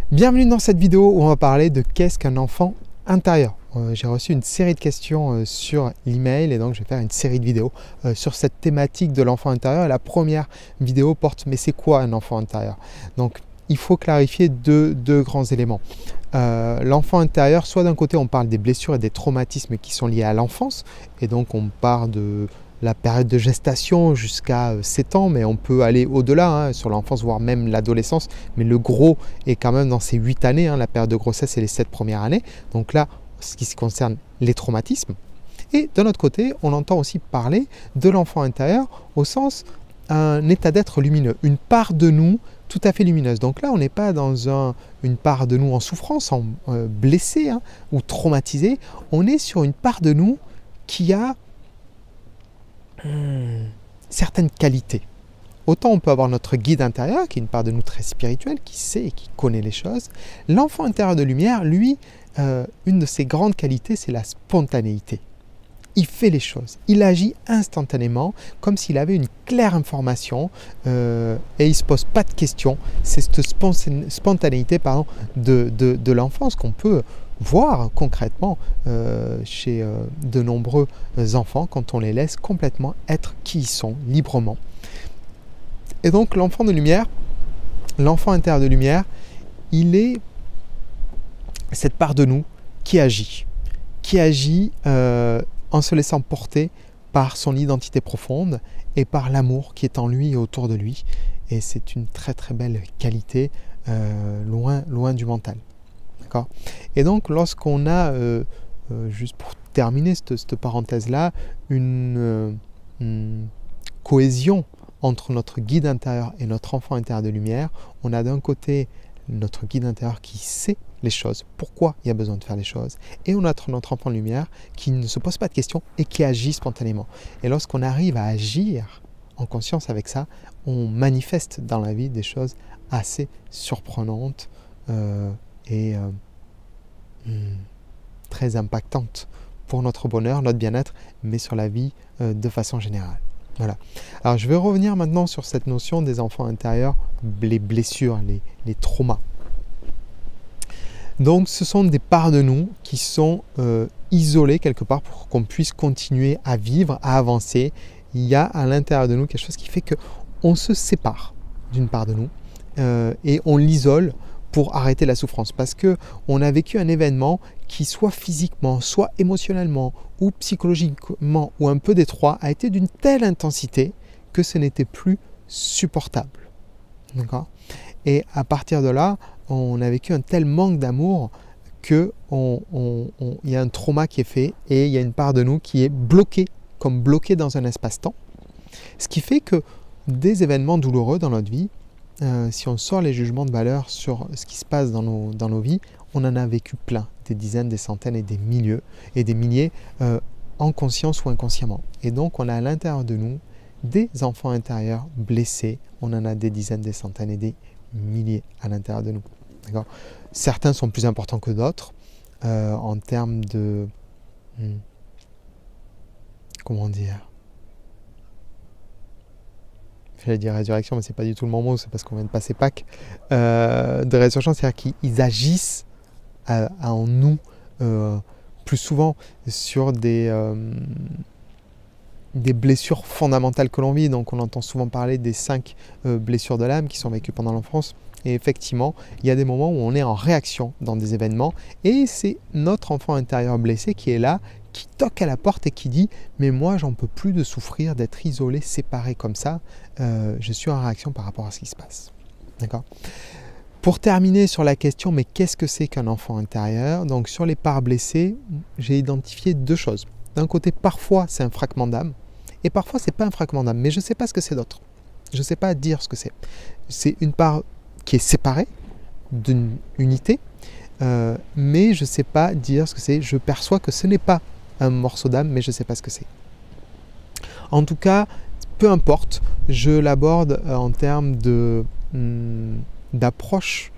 Bienvenue dans cette vidéo où on va parler de qu'est-ce qu'un enfant intérieur. J'ai reçu une série de questions sur l'email et donc je vais faire une série de vidéos sur cette thématique de l'enfant intérieur. Et la première vidéo porte mais c'est quoi un enfant intérieur? Donc il faut clarifier deux grands éléments. L'enfant intérieur, soit d'un côté on parle des blessures et des traumatismes qui sont liés à l'enfance et donc on part de la période de gestation jusqu'à 7 ans, mais on peut aller au-delà, sur l'enfance, voire même l'adolescence. Mais le gros est quand même dans ces 8 années, la période de grossesse et les 7 premières années. Donc là, ce qui se concerne les traumatismes. Et d'un autre côté, on entend aussi parler de l'enfant intérieur au sens un état d'être lumineux, une part de nous tout à fait lumineuse. Donc là, on n'est pas dans une part de nous en souffrance, blessée ou traumatisée. On est sur une part de nous qui a certaines qualités. Autant on peut avoir notre guide intérieur, qui est une part de nous très spirituelle, qui sait et qui connaît les choses. L'enfant intérieur de lumière, lui, une de ses grandes qualités, c'est la spontanéité. Il fait les choses, il agit instantanément, comme s'il avait une claire information et il ne se pose pas de questions. C'est cette spontanéité de l'enfance qu'on peut voir concrètement chez de nombreux enfants quand on les laisse complètement être qui ils sont, librement. Et donc l'enfant de lumière, l'enfant intérieur de lumière, il est cette part de nous qui agit en se laissant porter par son identité profonde et par l'amour qui est en lui et autour de lui. Et c'est une très très belle qualité, loin du mental. D'accord ? Et donc lorsqu'on a, juste pour terminer cette parenthèse-là, une cohésion entre notre guide intérieur et notre enfant intérieur de lumière, on a d'un côté notre guide intérieur qui sait les choses, pourquoi il y a besoin de faire les choses, et on a notre enfant de lumière qui ne se pose pas de questions et qui agit spontanément. Et lorsqu'on arrive à agir en conscience avec ça, on manifeste dans la vie des choses assez surprenantes et très impactantes pour notre bonheur, notre bien-être, mais sur la vie de façon générale. Voilà. Alors je vais revenir maintenant sur cette notion des enfants intérieurs, les blessures, les traumas. Donc ce sont des parts de nous qui sont isolées quelque part pour qu'on puisse continuer à vivre, à avancer. Il y a à l'intérieur de nous quelque chose qui fait qu'on se sépare d'une part de nous et on l'isole pour arrêter la souffrance, parce qu'on a vécu un événement qui, soit physiquement, soit émotionnellement, ou psychologiquement, ou un peu des trois, a été d'une telle intensité que ce n'était plus supportable. D'accord ? Et à partir de là, on a vécu un tel manque d'amour qu'il y a un trauma qui est fait et il y a une part de nous qui est bloquée, comme bloquée dans un espace-temps. Ce qui fait que des événements douloureux dans notre vie, si on sort les jugements de valeur sur ce qui se passe dans nos vies, on en a vécu plein, des dizaines, des centaines et des milliers en conscience ou inconsciemment. Et donc on a à l'intérieur de nous des enfants intérieurs blessés, on en a des dizaines, des centaines et des milliers à l'intérieur de nous. D'accord ? Certains sont plus importants que d'autres en termes de... comment dire ? J'allais dire résurrection, mais c'est pas du tout le bon mot, c'est parce qu'on vient de passer Pâques, de résurrection, c'est-à-dire qu'ils agissent en nous plus souvent sur des blessures fondamentales que l'on vit. Donc on entend souvent parler des 5 blessures de l'âme qui sont vécues pendant l'enfance. Et effectivement, il y a des moments où on est en réaction dans des événements et c'est notre enfant intérieur blessé qui est là, qui toque à la porte et qui dit « mais moi j'en peux plus de souffrir, d'être isolé, séparé comme ça, je suis en réaction par rapport à ce qui se passe. » D'accord ? Pour terminer sur la question « mais qu'est-ce que c'est qu'un enfant intérieur ?» Donc sur les parts blessées, j'ai identifié 2 choses. D'un côté, parfois c'est un fragment d'âme et parfois c'est pas un fragment d'âme, mais je ne sais pas ce que c'est d'autre. Je ne sais pas dire ce que c'est. C'est une part qui est séparée d'une unité, mais je ne sais pas dire ce que c'est. Je perçois que ce n'est pas un morceau d'âme, mais je ne sais pas ce que c'est. En tout cas, peu importe, je l'aborde en termes d'approche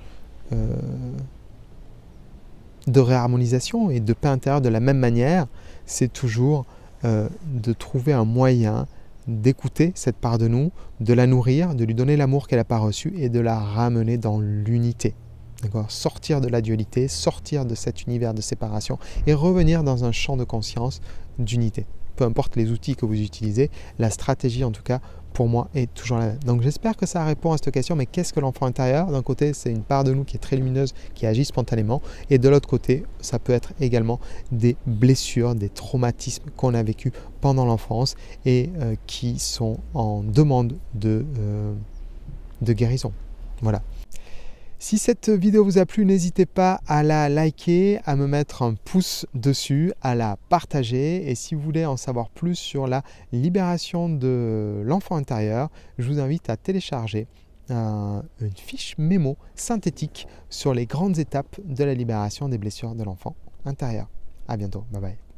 de réharmonisation et de paix intérieure de la même manière. C'est toujours de trouver un moyen d'écouter cette part de nous, de la nourrir, de lui donner l'amour qu'elle n'a pas reçu et de la ramener dans l'unité. D'accord? Sortir de la dualité, sortir de cet univers de séparation et revenir dans un champ de conscience d'unité. Peu importe les outils que vous utilisez, la stratégie en tout cas pour moi est toujours la même. Donc j'espère que ça répond à cette question, mais qu'est-ce que l'enfant intérieur? D'un côté, c'est une part de nous qui est très lumineuse, qui agit spontanément, et de l'autre côté, ça peut être également des blessures, des traumatismes qu'on a vécus pendant l'enfance et qui sont en demande de guérison. Voilà. Si cette vidéo vous a plu, n'hésitez pas à la liker, à me mettre un pouce dessus, à la partager. Et si vous voulez en savoir plus sur la libération de l'enfant intérieur, je vous invite à télécharger une fiche mémo synthétique sur les grandes étapes de la libération des blessures de l'enfant intérieur. À bientôt, bye bye.